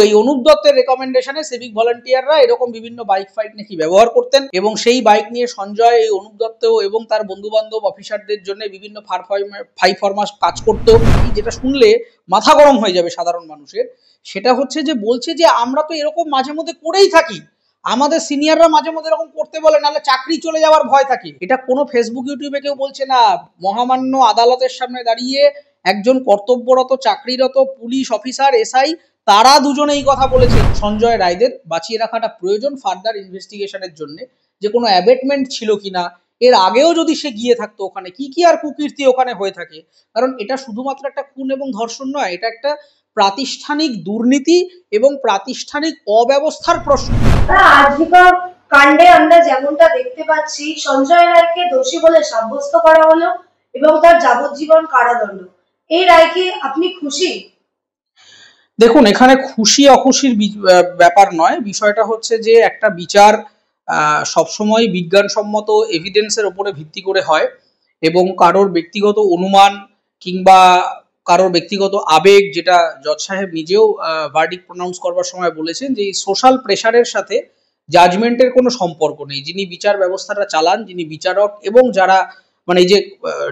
এই অনুপ দত্তের রেকমেন্ডেশনে সিভিক ভলান্টিয়াররা এরকম বিভিন্ন বাইক ফাইট নাকি ব্যবহার করতেন এবং সেই বাইক নিয়ে সঞ্জয় এই অনুপ দত্ত এবং তার বন্ধু বান্ধব অফিসারদের জন্য বিভিন্ন ফাইফরমাস কাজ করতো। যেটা শুনলে মাথা গরম হয়ে যাবে সাধারণ মানুষের, সেটা হচ্ছে যে বলছে যে আমরা তো এরকম মাঝে মধ্যে করেই থাকি, আমাদের সিনিয়ররা মাঝে মধ্যে এরকম করতে বলে, নাহলে চাকরি চলে যাওয়ার ভয় থাকে। এটা কোনো ফেসবুক ইউটিউবে কেউ বলছে না, মহামান্য আদালতের সামনে দাঁড়িয়ে একজন কর্তব্যরত চাকরিরত পুলিশ অফিসার এসআই তারা দুজনে এই কথা বলেছে। সঞ্জয় রায়দের বাঁচিয়ে রাখাটা প্রয়োজন ফার্দার ইনভেস্টিগেশনের জন্য, যে কোনো অ্যাবেটমেন্ট ছিল কিনা, এর আগেও যদি সে গিয়ে থাকতো ওখানে কি কি আর কুকীর্তি ওখানে হয়ে থাকে। কারণ এটা শুধুমাত্র একটা খুন এবং ধর্ষণ নয়, এটা একটা প্রাতিষ্ঠানিক দুর্নীতি এবং প্রাতিষ্ঠানিক অব্যবস্থার প্রশ্ন। আজকের কাণ্ডে আমরা যেমনটা দেখতে পাচ্ছি, সঞ্জয় রায়কে দোষী বলে সাব্যস্ত করা হলো এবং তার যাবজ্জীবন কারাদণ্ড। এই রায়কে আপনি খুশি? দেখুন, এখানে খুশি অখুশির ব্যাপার নয়, বিষয়টা হচ্ছে যে একটা বিচার সবসময় বিজ্ঞানসম্মত এভিডেন্সের উপরে ভিত্তি করে হয় এবং কারোর ব্যক্তিগত অনুমান কিংবা কারোর ব্যক্তিগত আবেগ, যেটা জজ সাহেব নিজেও ভার্ডিক্ট প্রনাউন্স করবার সময় বলেছেন যে সোশ্যাল প্রেশারের সাথে জাজমেন্টের কোনো সম্পর্ক নেই। যিনি বিচার ব্যবস্থাটা চালান, যিনি বিচারক এবং যারা মানে এই যে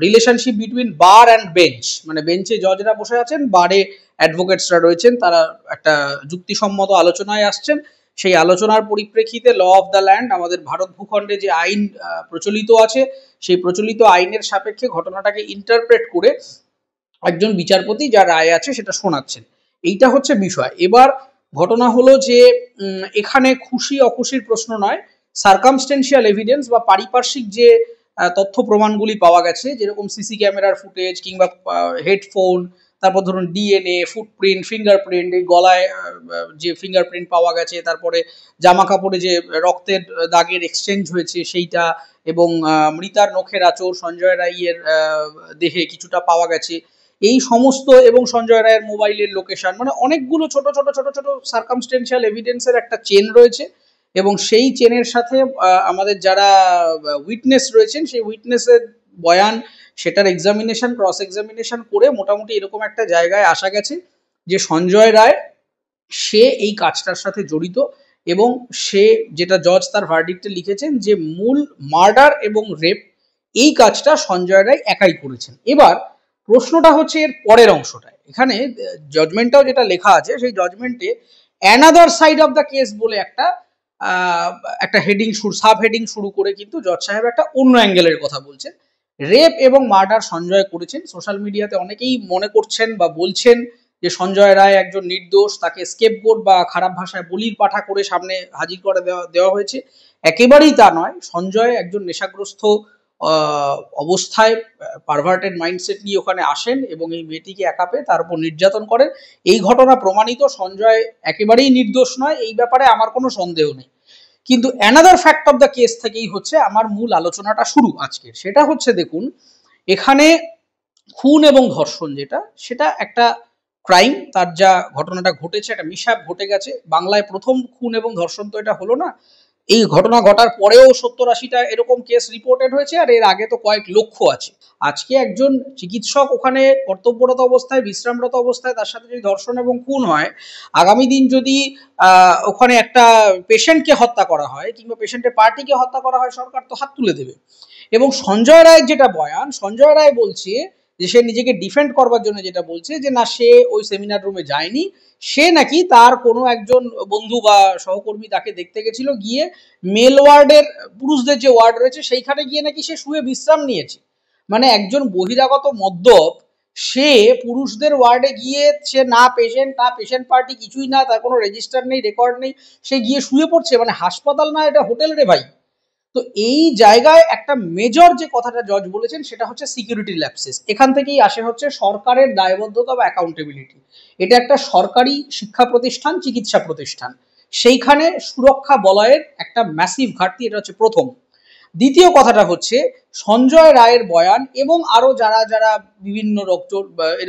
relationship between bar and bench, মানে বেঞ্চে জজরা বসে আছেন, বারে অ্যাডভোকেটসরা রয়েছেন, তারা একটা যুক্তিসম্মত আলোচনায় আসছেন। সেই আলোচনার পরিপ্রেক্ষিতে ল অফ দ্য ল্যান্ড, আমাদের ভারত ভূখণ্ডে যে আইন প্রচলিত আছে, সেই প্রচলিত আইনের সাপেক্ষে ঘটনাটাকে ইন্টারপ্রেট করে একজন বিচারপতি যা রায় আছে সেটা শোনাচ্ছেন। এইটা হচ্ছে বিষয়। এবার ঘটনা হলো যে এখানে খুশি অখুশির প্রশ্ন নয়, সার্কামস্টেন্সিয়াল এভিডেন্স বা পারিপার্শ্বিক যে তথ্য প্রমাণগুলি পাওয়া গেছে, যেরকম সিসি ক্যামেরার ফুটেজ কিংবা হেডফোন, তারপর ধরুন ডিএনএ, ফুটপ্রিন্ট, ফিঙ্গারপ্রিন্ট, এই গলায় যে ফিঙ্গারপ্রিন্ট পাওয়া গেছে, তারপরে জামা কাপড়ে যে রক্তের দাগের এক্সচেঞ্জ হয়েছে সেইটা, এবং মৃতার নখের আঁচড় সঞ্জয় রায়ের দেহে কিছুটা পাওয়া গেছে, এই সমস্ত, এবং সঞ্জয় রায়ের মোবাইলের লোকেশন, মানে অনেকগুলো ছোট ছোট ছোট ছোট সার্কামস্টেন্সিয়াল এভিডেন্সের একটা চেন রয়েছে। এবং সেই চেনের সাথে আমাদের যারা উইটনেস রয়েছেন সেই উইটনেসের বয়ান, সেটার এক্সামিনেশন, ক্রস এক্সামিনেশন করে মোটামুটি এরকম একটা জায়গায় আসা গেছে যে সঞ্জয় রায় সে এই কাজটার সাথে জড়িত এবং সে, যেটা জজ তার ভার্ডিক্টে লিখেছেন, যে মূল মার্ডার এবং রেপ এই কাজটা সঞ্জয় রায় একাই করেছেন। এবার প্রশ্নটা হচ্ছে এর পরের অংশটায়, এখানে জজমেন্টটাও যেটা লেখা আছে সেই জজমেন্টে another side of the case বলে একটা হেডিং সাব হেডিং শুরু করে কিন্তু জজ সাহেব একটা অন্য অ্যাঙ্গেলের কথা বলছেন। রেপ এবং মার্ডার সঞ্জয় করেছেন। সোশ্যাল মিডিয়াতে অনেকেই মনে করছেন বা বলছেন যে সঞ্জয় রায় একজন নির্দোষ, তাকে স্কেপগোট বা খারাপ ভাষায় বলির পাঠা করে সামনে হাজির করে দেওয়া হয়েছে। একেবারেই তা নয়। সঞ্জয় একজন নেশাগ্রস্ত অবস্থায় পারভার্টেড মাইন্ডসেট নিয়ে ওখানে আসেন এবং এই মেয়েটিকে একা পেয়ে তার উপর নির্যাতন করেন। এই ঘটনা প্রমাণিত, সঞ্জয় একেবারেই নির্দোষ নয়, এই ব্যাপারে আমার কোনো সন্দেহ নেই। কিন্তু another fact of the case থেকেই হচ্ছে আমার মূল আলোচনাটা শুরু আজকের। সেটা হচ্ছে, দেখুন, এখানে খুন এবং ধর্ষণ যেটা, সেটা একটা ক্রাইম, তার যা ঘটনাটা ঘটেছে একটা মিশাপ ঘটে গেছে। বাংলায় প্রথম খুন এবং ধর্ষণ তো এটা হলো না, এই ঘটনা ঘটার পরেও 70-80টা এরকম কেস রিপোর্টেড হয়েছে, আর এর আগে তো কয়েক লক্ষ আছে। আজকে একজন চিকিৎসক ওখানে কর্তব্যরত অবস্থায়, বিশ্রামরত অবস্থায়, তার সাথে যদি ধর্ষণ এবং খুন হয়, আগামী দিন যদি ওখানে একটা পেশেন্টকে হত্যা করা হয় কিংবা পেশেন্টের পার্টিকে হত্যা করা হয়, সরকার তো হাত তুলে দেবে। এবং সঞ্জয় রায়ের যেটা বয়ান, সঞ্জয় রায় বলছে যে সে নিজেকে ডিফেন্ড করবার জন্য যেটা বলছে যে না, সে ওই সেমিনার রুমে যায়নি, সে নাকি তার কোনো একজন বন্ধু বা সহকর্মী তাকে দেখতে গেছিল, গিয়ে মেল ওয়ার্ডের, পুরুষদের যে ওয়ার্ড রয়েছে সেইখানে গিয়ে নাকি সে শুয়ে বিশ্রাম নিয়েছে। মানে একজন বহিরাগত মদ্যপ, সে পুরুষদের ওয়ার্ডে গিয়ে, সে না পেশেন্ট পার্টি কিছুই না, তার কোনো রেজিস্টার নেই, রেকর্ড নেই, সে গিয়ে শুয়ে পড়ছে। মানে হাসপাতাল না, এটা হোটেল রে ভাই। তো এই জায়গায় একটা মেজর যে কথাটা জজ বলেছেন সেটা হচ্ছে সিকিউরিটি ল্যাপসেস। এখান থেকেই আসে হচ্ছে সরকারের দায়বদ্ধতা বা অ্যাকাউন্টেবিলিটি। এটা একটা সরকারি শিক্ষা প্রতিষ্ঠান, চিকিৎসা প্রতিষ্ঠান, সেইখানে সুরক্ষা বলয়ের একটা ম্যাসিভ ঘাটতি, এটা হচ্ছে প্রথম। দ্বিতীয় কথাটা হচ্ছে সঞ্জয় রায়ের বয়ান এবং আরো যারা যারা বিভিন্ন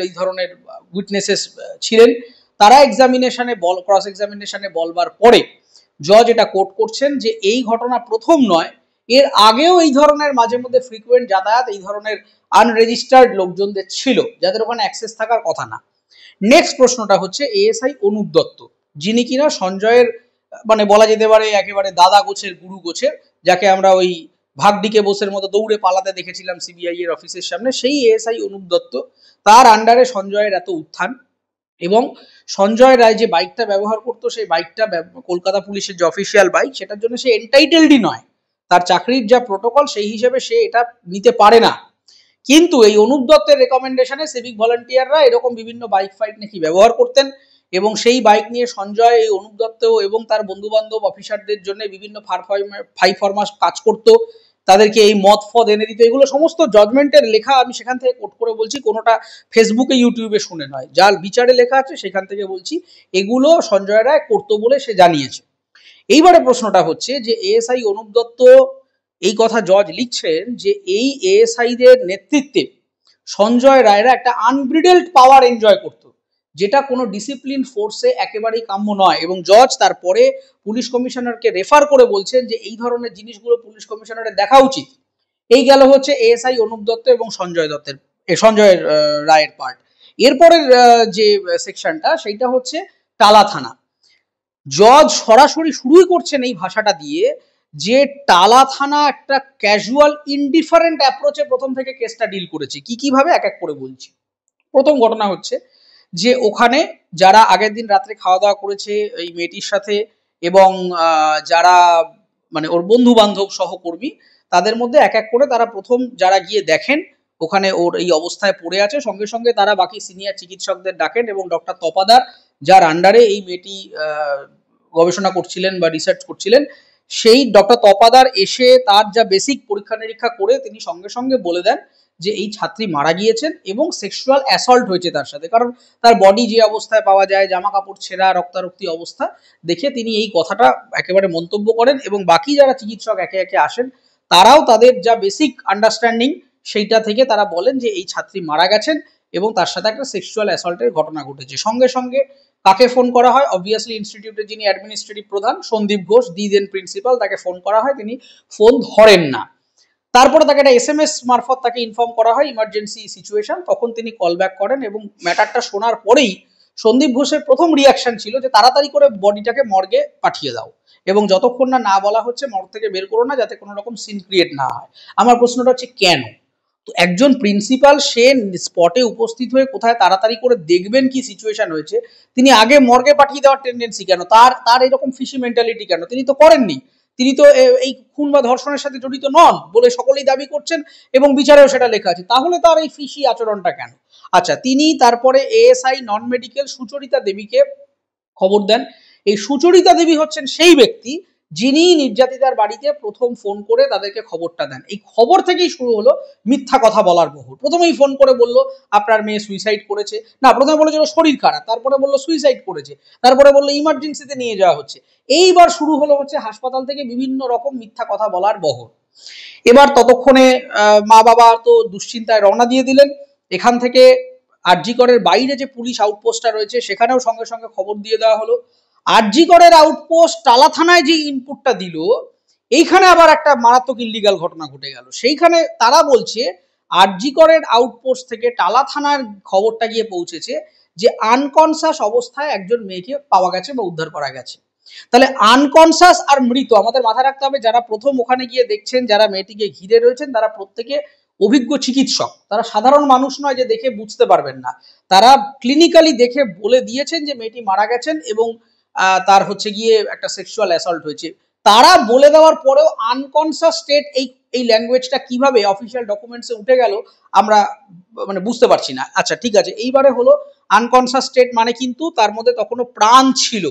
এই ধরনের উইটনেসেস ছিলেন, তারা এক্সামিনেশনে ক্রস এক্সামিনেশনে বলবার পরে জজ এটা কোট করছেন যে এই ঘটনা প্রথম নয়, এর আগেও এই ধরনের মাঝে মধ্যে ফ্রিকুয়েন্ট যাতায়াত এই ধরনের আনরেজিস্টার্ড লোকজনদের ছিল, যাদের ওখানে অ্যাক্সেস থাকার কথা না। নেক্সট প্রশ্নটা হচ্ছে এএসআই অনুপ দত্ত, যিনি কিনা সঞ্জয়ের মানে বলা যেতে পারে একেবারে দাদা গোছের গুরু গোছের, যাকে আমরা ওই ভাগডিকে বোসের মতো দৌড়ে পালাতে দেখেছিলাম সিবিআই এর অফিসের সামনে, সেই এএসআই অনুপ দত্ত, তার আন্ডারে সঞ্জয়ের এত উত্থান। এবং সঞ্জয় রায় যে বাইকটা ব্যবহার করতো সেই বাইকটা কলকাতা পুলিশের যে অফিসিয়াল বাইক, সেটার জন্য সে এন্টাইটেলডই নয়। তার চাকরির যা প্রোটোকল সেই হিসেবে সে এটা নিতে পারে না। কিন্তু এই অনুপ দত্তের রেকমেন্ডেশনে সিভিক ভলান্টিয়াররা এরকম বিভিন্ন বাইক ফাইক নাকি ব্যবহার করতেন, এবং সেই বাইক নিয়ে সঞ্জয় এই অনুপ দত্ত এবং তার বন্ধু বান্ধব অফিসারদের জন্য বিভিন্ন ফাই ফরমাস কাজ করতো, তাদেরকে এই মদ ফদ এনে দিত। এগুলো সমস্ত জজমেন্টের লেখা, আমি সেখান থেকে কোট করে বলছি, কোনোটা ফেসবুকে ইউটিউবে শুনে নয়, যার বিচারে লেখা আছে সেখান থেকে বলছি। এগুলো সঞ্জয় রায় করতো বলে সে জানিয়েছে। এইবারে প্রশ্নটা হচ্ছে যে এএসআই অনুপ দত্ত, এই কথা জজ লিখছেন যে এই এএসআইদের নেতৃত্বে সঞ্জয় রায়রা একটা আনব্রিডেলড পাওয়ার এনজয় করতো, যেটা কোনো ডিসিপ্লিন ফোর্সে একেবারেই কাম্য নয়। এবং জজ তারপরে পুলিশ কমিশনারকে রেফার করে বলছেন যে এই ধরনের জিনিসগুলো পুলিশ কমিশনারের দেখা উচিত। এই গেল হচ্ছে এএসআই অনুপ দত্ত এবং সঞ্জয় রায়ের পার্ট। এরপরের যে সেকশনটা সেইটা হচ্ছে টালা থানা। জজ সরাসরি শুরুই করছেন এই ভাষাটা দিয়ে যে টালা থানা একটা ক্যাজুয়াল ইনডিফারেন্ট অ্যাপ্রোচে প্রথম থেকে কেসটা ডিল করেছে। কিভাবে এক এক করে বলছি। প্রথম ঘটনা হচ্ছে যে ওখানে যারা আগের দিন রাত্রে খাওয়া দাওয়া করেছে এই মেয়েটির সাথে, এবং যারা মানে ওর বন্ধু বান্ধব সহকর্মী, তাদের মধ্যে এক এক করে তারা প্রথম যারা গিয়ে দেখেন ওখানে ওর এই অবস্থায় পড়ে আছে, সঙ্গে সঙ্গে তারা বাকি সিনিয়র চিকিৎসকদের ডাকেন, এবং ডক্টর তপাদার, যার আন্ডারে এই মেয়েটি গবেষণা করছিলেন বা রিসার্চ করছিলেন, সেই ডক্টর তপাদার এসে তার যা বেসিক পরীক্ষা নিরীক্ষা করে তিনি সঙ্গে সঙ্গে বলে দেন যে এই ছাত্রী মারা গিয়েছেন এবং সেক্সুয়াল অ্যাসল্ট হয়েছে তার সাথে। কারণ তার বডি যে অবস্থায় পাওয়া যায়, জামা কাপড় ছেঁড়া, রক্তারক্তি অবস্থা দেখে তিনি এই কথাটা একেবারে মন্তব্য করেন। এবং বাকি যারা চিকিৎসক একে একে আসেন, তারাও তাদের যা বেসিক আন্ডারস্ট্যান্ডিং সেইটা থেকে তারা বলেন যে এই ছাত্রী মারা গেছেন এবং তার সাথে একটা সেক্সুয়াল অ্যাসল্টের ঘটনা ঘটেছে। সঙ্গে সঙ্গে কাকে ফোন করা হয়? অবভিয়াসলি ইনস্টিটিউটের যিনি অ্যাডমিনিস্ট্রেটিভ প্রধান সন্দীপ ঘোষ, দি দেন প্রিন্সিপাল, তাকে ফোন করা হয়, তিনি ফোন ধরেন না। তারপরে তাকে একটা এসএমএস মারফত তাকে ইনফর্ম করা হয় ইমার্জেন্সি সিচুয়েশন, তখন তিনি কল ব্যাক করেন। এবং ম্যাটারটা শোনার পরেই সন্দীপ ঘোষের প্রথম রিয়াকশন ছিল যে তাড়াতাড়ি করে বডিটাকে মর্গে পাঠিয়ে দাও, এবং যতক্ষণ না বলা হচ্ছে মর্গ থেকে বের করো না, যাতে কোনো রকম সিন ক্রিয়েট না হয়। আমার প্রশ্নটা হচ্ছে কেন? তো একজন প্রিন্সিপাল সে স্পটে উপস্থিত হয়ে কোথায় তাড়াতাড়ি করে দেখবেন কি সিচুয়েশন হয়েছে, তিনি আগে মর্গে পাঠিয়ে দেওয়ার টেন্ডেন্সি কেন? তার এরকম ফিশি মেন্টালিটি কেন? তিনি তো করেননি, তিনি তো এই খুন বা ধর্ষণের সাথে জড়িত নন বলে সকলেই দাবি করছেন, এবং বিচারেও সেটা লেখা আছে। তাহলে তার এই ফিশি আচরণটা কেন? আচ্ছা, তিনি তারপরে এএসআই নন মেডিকেল সুচরিতা দেবীকে খবর দেন। এই সুচরিতা দেবী হচ্ছেন সেই ব্যক্তি যিনি নির্যাতিতার বাড়িতে প্রথম ফোন করে তাদেরকে খবরটা দেন। এই খবর থেকেই শুরু হলো মিথ্যা কথা বলার বহর। প্রথমেই ফোন করে বলল আপনার মেয়ে সুইসাইড করেছে, না প্রথমে বলেছিল শরীর খারাপ, তারপরে বললো সুইসাইড করেছে, তারপরে বললো ইমার্জেন্সিতে নিয়ে যাওয়া হচ্ছে। এইবার শুরু হলো হচ্ছে হাসপাতাল থেকে বিভিন্ন রকম মিথ্যা কথা বলার বহর। এবার ততক্ষণে মা বাবা তো দুশ্চিন্তায় রওনা দিয়ে দিলেন। এখান থেকে আরজি করের বাইরে যে পুলিশ আউটপোস্টটা রয়েছে সেখানেও সঙ্গে সঙ্গে খবর দিয়ে দেওয়া হলো। আরজি করের আউটপোস্ট টালা থানায় যে ইনপুটটা দিল, এইখানে আবার একটা মারাত্মক ইল্লিগাল ঘটনা ঘটে গেল। সেইখানে তারা বলছে আরজি করের আউটপোস্ট থেকে টালা থানার খবরটা গিয়ে পৌঁছেছে যে আনকনসাস অবস্থায় একজন মেয়েকে পাওয়া গেছে বা উদ্ধার করা গেছে। তাহলে আনকনসাস আর মৃত আমাদের মাথায় রাখতে হবে। যারা প্রথম ওখানে গিয়ে দেখছেন, যারা মেয়েটিকে ঘিরে রয়েছেন, তারা প্রত্যেকে অভিজ্ঞ চিকিৎসক, তারা সাধারণ মানুষ নয় যে দেখে বুঝতে পারবেন না। তারা ক্লিনিক্যালি দেখে বলে দিয়েছেন যে মেয়েটি মারা গেছেন এবং তার হচ্ছে গিয়ে একটা সেক্সুয়াল অ্যাসল্ট হয়েছে। তারা বলে দেওয়ার পরেও আনকনসাস স্টেট, এই ল্যাঙ্গুয়েজটা কিভাবে অফিসিয়াল ডকুমেন্টসে উঠে গেল আমরা মানে বুঝতে পারছি না। আচ্ছা ঠিক আছে, এইবারে হলো আনকনসাস স্টেট মানে কিন্তু তার মধ্যে তখনও প্রাণ ছিল।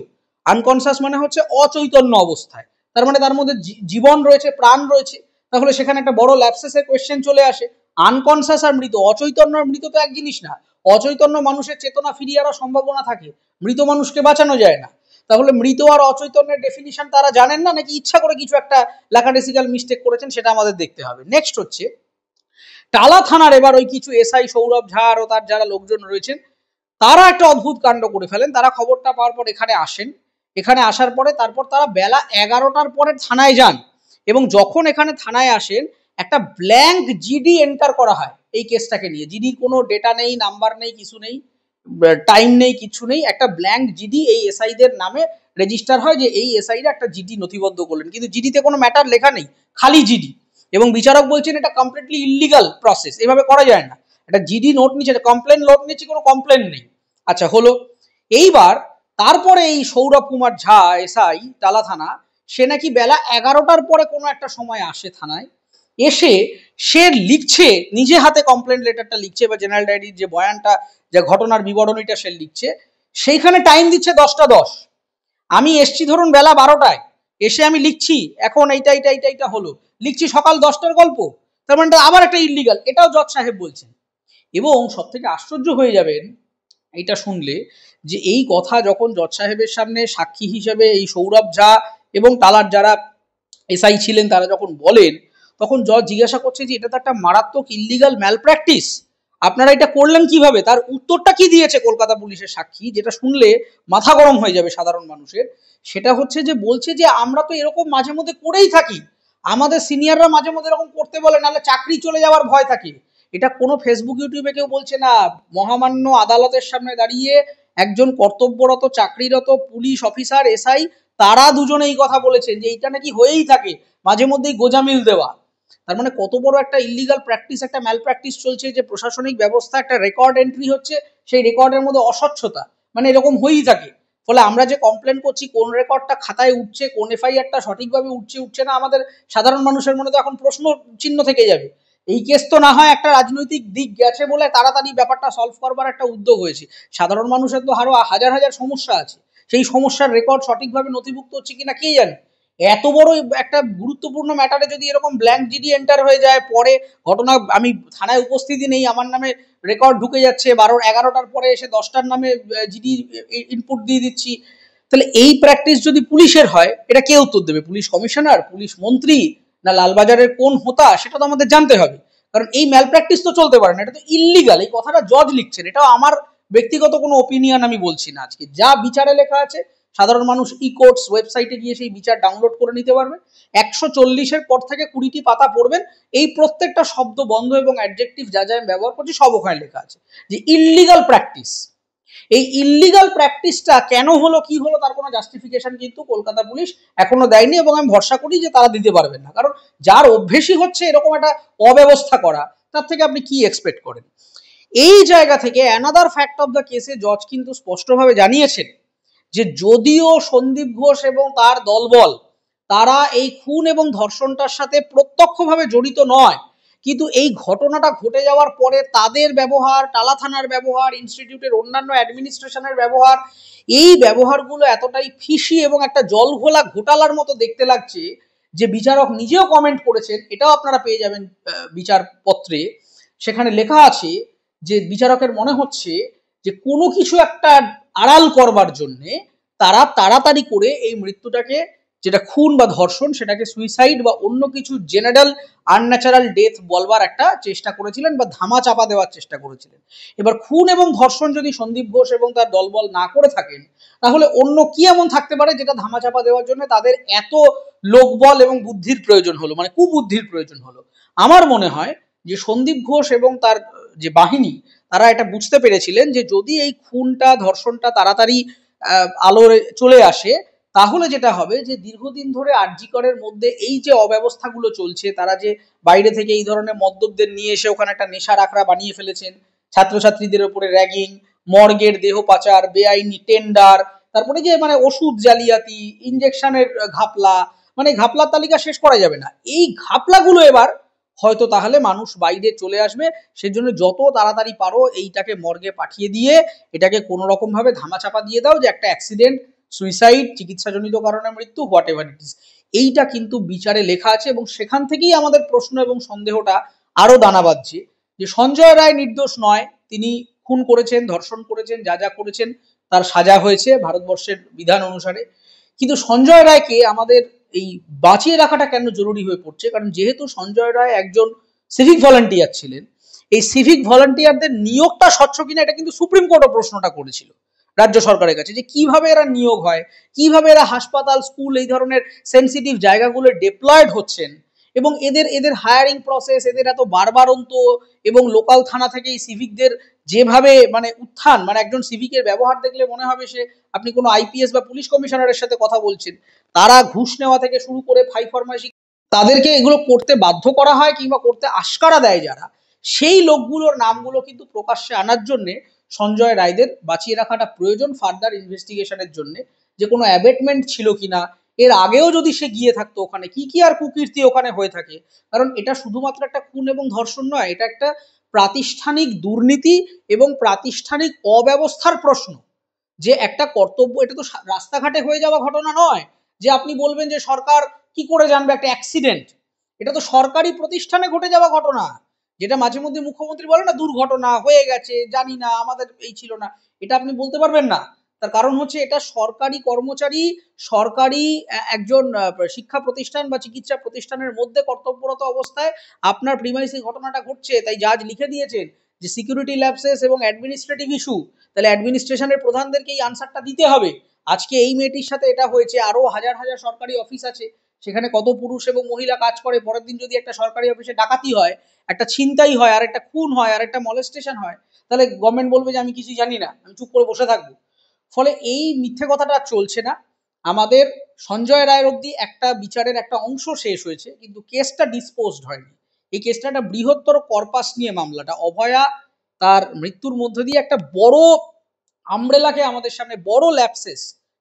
আনকনসাস মানে হচ্ছে অচৈতন্য অবস্থায়, তার মানে তার মধ্যে জীবন রয়েছে, প্রাণ রয়েছে। তাহলে সেখানে একটা বড় ল্যাপসেসের কোয়েশ্চেন চলে আসে। আনকনসাস আর মৃত, অচৈতন্য আর মৃত তো এক জিনিস না। অচৈতন্য মানুষের চেতনা ফিরিয়ে আনার সম্ভাবনা থাকে, মৃত মানুষকে বাঁচানো যায় না। তাহলে মৃত আর অচৈতন্যের ডেফিনিশন তারা জানেন না, নাকি ইচ্ছা করে কিছু একটা ল্যাকাডেসিক্যাল মিস্টেক করেছেন, সেটা আমাদের দেখতে হবে। নেক্সট হচ্ছে টালা থানার এবার ওই কিছু এসআই সৌরভ ঝা ও তার যারা লোকজন রয়েছেন, তারা একটা অদ্ভুত কাণ্ড করে ফেলেন। তারা খবরটা পাওয়ার পর এখানে আসেন। এখানে আসার পরে তারপর তারা বেলা 11টার পরে থানায় যান, এবং যখন এখানে থানায় আসেন একটা ব্ল্যাঙ্ক জিডি এন্টার করা হয় এই কেসটাকে নিয়ে। জিডির কোনো ডেটা নেই, নাম্বার নেই, কিছু নেই। টাইম নেই, কিছু নেই, একটা ব্ল্যাঙ্ক জিডি এই এসআইদের নামে রেজিস্টার হয় যে এই এসআইরা একটা জিডি নথিবদ্ধ করলেন, কিন্তু জিডিতে কোনো ম্যাটার লেখা নেই, খালি জিডি। এবং বিচারক বলছেন এটা কমপ্লিটলি ইলিগাল প্রসেস, এভাবে করা যায় না। একটা জিডি নোট নিচ্ছে, কমপ্লেন নোট নিচ্ছে, কোনো কমপ্লেন নেই। আচ্ছা হলো। এইবার তারপরে এই সৌরভ কুমার ঝা এসআই টালা থানা, সে নাকি বেলা 11টার পরে কোনো একটা সময় আসে থানায়, এসে সে লিখছে, নিজে হাতে কমপ্লেন লেটারটা লিখছে বা জেনারেল ডায়েরির যে বয়ানটা, যে ঘটনার বিবরণীটা সে লিখছে, সেইখানে টাইম দিচ্ছে 10টা 10। আমি এসছি ধরুন বেলা 12টায়, এসে আমি লিখছি এখন এইটা হলো, লিখছি সকাল 10টার গল্প, তার মানে আবার একটা ইলিগাল, এটাও জজ সাহেব বলছেন। এবং সব থেকে আশ্চর্য হয়ে যাবেন এটা শুনলে, যে এই কথা যখন জজ সাহেবের সামনে সাক্ষী হিসেবে এই সৌরভ ঝা এবং তালার যারা এসআই ছিলেন তারা যখন বলেন, তখন জজ জিজ্ঞাসা করছে যে এটা তো একটা মারাত্মক ইলিগাল ম্যালপ্র্যাকটিস, আপনারা এটা করলেন কিভাবে? তার উত্তরটা কি দিয়েছে কলকাতা পুলিশের সাক্ষী, যেটা শুনলে মাথা গরম হয়ে যাবে সাধারণ মানুষের। সেটা হচ্ছে যে বলছে যে আমরা তো এরকম মাঝে মধ্যে করেই থাকি, আমাদের সিনিয়ররা মাঝে মধ্যে এরকম করতে বলে, নাহলে চাকরি চলে যাওয়ার ভয় থাকে। এটা কোনো ফেসবুক ইউটিউবে কেউ বলছে না, মহামান্য আদালতের সামনে দাঁড়িয়ে একজন কর্তব্যরত চাকরিরত পুলিশ অফিসার এসআই, তারা দুজনে এই কথা বলেছেন যে এইটা নাকি হয়েই থাকে, মাঝে মধ্যেই গোজামিল দেওয়া। তার মানে কত বড় একটা ইলিগাল প্র্যাকটিস, একটা ম্যাল প্র্যাকটিস চলছে, যে প্রশাসনিক ব্যবস্থা একটা রেকর্ড এন্ট্রি হচ্ছে, সেই রেকর্ডের মধ্যে অস্বচ্ছতা, মানে এরকম হয়েই থাকে। ফলে আমরা যে কমপ্লেন করছি, কোন রেকর্ডটা খাতায় উঠছে, কোন এফআইআরটা সঠিকভাবে উঠছে না, আমাদের সাধারণ মানুষের মনে তো এখন প্রশ্ন চিহ্ন থেকে যাবে। এই কেস তো না হয় একটা রাজনৈতিক দিক গেছে বলে তাড়াতাড়ি ব্যাপারটা সলভ করবার একটা উদ্যোগ হয়েছে, সাধারণ মানুষের তো আরো হাজার হাজার সমস্যা আছে, সেই সমস্যার রেকর্ড সঠিকভাবে নথিভুক্ত হচ্ছে কিনা কে জানে। এত বড় একটা গুরুত্বপূর্ণ ম্যাটারে যদি এরকম ব্ল্যাঙ্ক জিডি এন্টার হয়ে যায়, পরে ঘটনা আমি থানায় উপস্থিতি নেই, আমার নামে রেকর্ড ঢুকে যাচ্ছে, 11টার পরে এসে 10টার নামে জিডি ইনপুট দিয়ে দিচ্ছি, তাহলে এই প্র্যাকটিস যদি পুলিশের হয়, এটা কে উত্তর দেবে? পুলিশ কমিশনার, পুলিশ মন্ত্রী, না লালবাজারের কোন হোতা? সেটা তো আমাদের জানতে হবে, কারণ এই ম্যাল প্র্যাকটিস তো চলতে পারে না, এটা তো ইল্লিগাল। এই কথাটা জজ লিখছেন, এটাও আমার ব্যক্তিগত কোনো ওপিনিয়ন আমি বলছি না। আজকে যা বিচারে লেখা আছে, সাধারণ মানুষ ই কোর্টস ওয়েবসাইটে গিয়ে সেই বিচার ডাউনলোড করে নিতে পারবে। 140-এর পর থেকে 20টি পাতা পড়বেন, এই প্রত্যেকটা শব্দ বন্ধ এবং অ্যাডজেক্টিভ যা যা আমি ব্যবহার করছি সব ওখানে লেখা আছে, যে ইল্লিগাল প্র্যাকটিস। এই ইল্লিগাল প্র্যাকটিসটা কেন হলো, কি হলো, তার কোনো জাস্টিফিকেশন কিন্তু কলকাতা পুলিশ এখনো দেয়নি, এবং আমি ভরসা করি যে তারা দিতে পারবেন না, কারণ যার অভ্যেসই হচ্ছে এরকম একটা অব্যবস্থা করা, তার থেকে আপনি কি এক্সপেক্ট করেন? এই জায়গা থেকে অ্যানাদার ফ্যাক্ট অফ দ্য কেসে জজ কিন্তু স্পষ্টভাবে জানিয়েছেন যে যদিও সন্দীপ ঘোষ এবং তার দলবল তারা এই খুন এবং ধর্ষণটার সাথে প্রত্যক্ষভাবে জড়িত নয়, কিন্তু এই ঘটনাটা ঘটে যাওয়ার পরে তাদের ব্যবহার, টালা থানার ব্যবহার, ইনস্টিটিউটের অন্যান্য অ্যাডমিনিস্ট্রেশনের ব্যবহার, এই ব্যবহারগুলো এতটাই ফিসি এবং একটা জল ঘোলা ঘোটালার মতো দেখতে লাগছে, যে বিচারক নিজেও কমেন্ট করেছেন, এটাও আপনারা পেয়ে যাবেন বিচারপত্রে। সেখানে লেখা আছে যে বিচারকের মনে হচ্ছে যে কোনো কিছু একটা আড়াল করবার জন্যে তারা তাড়াতাড়ি করে এই মৃত্যুটাকে, যেটা খুন বা ধর্ষণ, সেটাকে সুইসাইড বা অন্য কিছু জেনারেল আনন্যাচারাল ডেথ বলবার একটা চেষ্টা করেছিলেন বা ধামা চাপা দেওয়ার চেষ্টা করেছিলেন। এবার খুন এবং ধর্ষণ যদি সন্দীপ ঘোষ এবং তার দলবল না করে থাকেন, তাহলে অন্য কি এমন থাকতে পারে যেটা ধামা চাপা দেওয়ার জন্য তাদের এত লোকবল এবং বুদ্ধির প্রয়োজন হলো, মানে কুবুদ্ধির প্রয়োজন হলো? আমার মনে হয় যে সন্দীপ ঘোষ এবং তার যে বাহিনী, তারা এটা বুঝতে পেরেছিলেন যে যদি এই খুনটা ধর্ষণটা তাড়াতাড়ি আলোরে চলে আসে, তাহলে যেটা হবে যে দীর্ঘদিন ধরে আরজি করের মধ্যে এই যে অব্যবস্থাগুলো চলছে, তারা যে বাইরে থেকে এই ধরনের মদ্যপদের নিয়ে এসে ওখানে একটা নেশার আখড়া বানিয়ে ফেলেছেন, ছাত্রছাত্রীদের উপরে র্যাগিং, মর্গের দেহ পাচার, বেআইনি টেন্ডার, তারপরে যে মানে ওষুধ জালিয়াতি, ইঞ্জেকশনের ঘাপলা, মানে ঘাপলার তালিকা শেষ করা যাবে না। এই ঘাপলাগুলো এবার হয়তো তাহলে মানুষ বাইরে চলে আসবে, সেজন্য যত তাড়াতাড়ি পারো এইটাকে মর্গে পাঠিয়ে দিয়ে এটাকে কোনো রকম ভাবে ধামাচাপা দিয়ে দাও, যে একটা অ্যাক্সিডেন্ট, সুইসাইড, চিকিৎসাজনিত কারণে মৃত্যু, হোয়াট এভার ইট ইজ। এইটা কিন্তু বিচারে লেখা আছে, এবং সেখান থেকেই আমাদের প্রশ্ন এবং সন্দেহটা আরো দানা বাঁধছে যে সঞ্জয় রায় নির্দোষ নয়, তিনি খুন করেছেন, ধর্ষণ করেছেন, যা যা করেছেন তার সাজা হয়েছে ভারতবর্ষের বিধান অনুসারে। কিন্তু সঞ্জয় রায়কে আমাদের এই বাঁচিয়ে রাখাটা কেন জরুরি হয়ে পড়ছে? কারণ যেহেতু সঞ্জয় রায় একজন সিভিক ভলান্টিয়ার ছিলেন, এই সিভিক ভলান্টিয়ারদের নিয়োগটা স্বচ্ছ কিনা, এটা কিন্তু সুপ্রিম কোর্টও প্রশ্নটা করেছিল রাজ্য সরকারের কাছে, যে কিভাবে এরা নিয়োগ হয়, কিভাবে এরা হাসপাতাল, স্কুল, এই ধরনের সেন্সিটিভ জায়গাগুলো ডিপ্লয়েড হচ্ছেন, এবং এদের এদের হায়ারিং প্রসেস, এদের এত বারবারন্ত, এবং লোকাল থানা থেকে এই সিভিকদের যেভাবে মানে উত্থান, মানে একজন সিভিকের ব্যবহার দেখলে মনে হবে সে আপনি কোনো আইপিএস বা পুলিশ কমিশনারের সাথে কথা বলছেন। তারা ঘুষ নেওয়া থেকে শুরু করে ফাই ফরমাইশি, তাদেরকে এগুলো করতে বাধ্য করা হয় কিংবা করতে আশকারা দেয় যারা, সেই লোকগুলোর নামগুলো কিন্তু প্রকাশ্যে আনার জন্য সঞ্জয় রায়দের বাঁচিয়ে রাখাটা প্রয়োজন ফার্দার ইনভেস্টিগেশনের জন্য, যে কোনো অ্যাবেটমেন্ট ছিল কিনা, এর আগেও যদি সে গিয়ে থাকতো ওখানে কি কি আর কুকীর্তি ওখানে হয়ে থাকে। কারণ এটা শুধুমাত্র একটা খুন এবং ধর্ষণ নয়, এটা একটা প্রাতিষ্ঠানিক দুর্নীতি এবং প্রাতিষ্ঠানিক অব্যবস্থার প্রশ্ন। যে একটা কর্তব্য, এটা তো রাস্তাঘাটে হয়ে যাওয়া ঘটনা নয় যে আপনি বলবেন যে সরকার কি করে জানবে একটা অ্যাক্সিডেন্ট। এটা তো সরকারি প্রতিষ্ঠানে ঘটে যাওয়া ঘটনা, যেটা মাঝে মধ্যে মুখ্যমন্ত্রী বলে না দুর্ঘটনা হয়ে গেছে জানি না আমাদের এই ছিল না, এটা আপনি বলতে পারবেন না। তার কারণ হচ্ছে এটা সরকারি কর্মচারী, সরকারি একজন শিক্ষা প্রতিষ্ঠান বা চিকিৎসা প্রতিষ্ঠানের মধ্যে কর্তব্যরত অবস্থায় আপনার প্রিমাইসে ঘটনাটা ঘটছে, তাই জাজ লিখে দিয়েছেন যে সিকিউরিটি ল্যাপসেস এবং অ্যাডমিনিস্ট্রেটিভ ইস্যু, তাহলে অ্যাডমিনিস্ট্রেশনের প্রধানদেরকে এই আনসারটা দিতে হবে। আজকে এই মেয়েটির সাথে এটা হয়েছে, আরো হাজার হাজার সরকারি অফিস আছে, সেখানে কত পুরুষ এবং মহিলা কাজ করে, পরের দিন যদি একটা সরকারি অফিসে ডাকাতি হয়, একটা ছিনতাই হয়, আর একটা খুন হয়, আর একটা মলেস্টেশন হয়, তাহলে গভর্নমেন্ট বলবে যে আমি কিছুই জানি না, আমি চুপ করে বসে থাকবো। ফলে এই মিথ্যে কথাটা চলছে না। আমাদের সঞ্জয় রায়ের অবধি একটা বিচারের একটা অংশ শেষ হয়েছে, কিন্তু কেসটা ডিসপোজড হয়নি। এই কেসটা একটা বৃহত্তর কর্পাস নিয়ে মামলাটা, অভয়া তার মৃত্যুর মধ্য দিয়ে একটা বড় আমব্রেলাকে আমাদের সামনে, বড় ল্যাপসেস,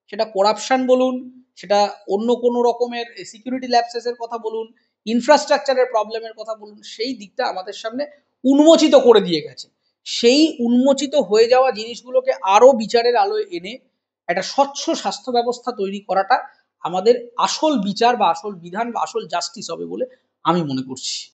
সেটা করাপশন বলুন, সেটা অন্য কোনো রকমের সিকিউরিটি ল্যাপসেসের কথা বলুন, ইনফ্রাস্ট্রাকচারের প্রবলেমের কথা বলুন, সেই দিকটা আমাদের সামনে উন্মোচিত করে দিয়ে গেছে। সেই উন্মোচিত হয়ে যাওয়া জিনিসগুলোকে আরো বিচারের আলোয় এনে একটা স্বচ্ছ স্বাস্থ্য ব্যবস্থা তৈরি করাটা আমাদের আসল বিচার বা আসল বিধান বা আসল জাস্টিস হবে বলে আমি মনে করছি।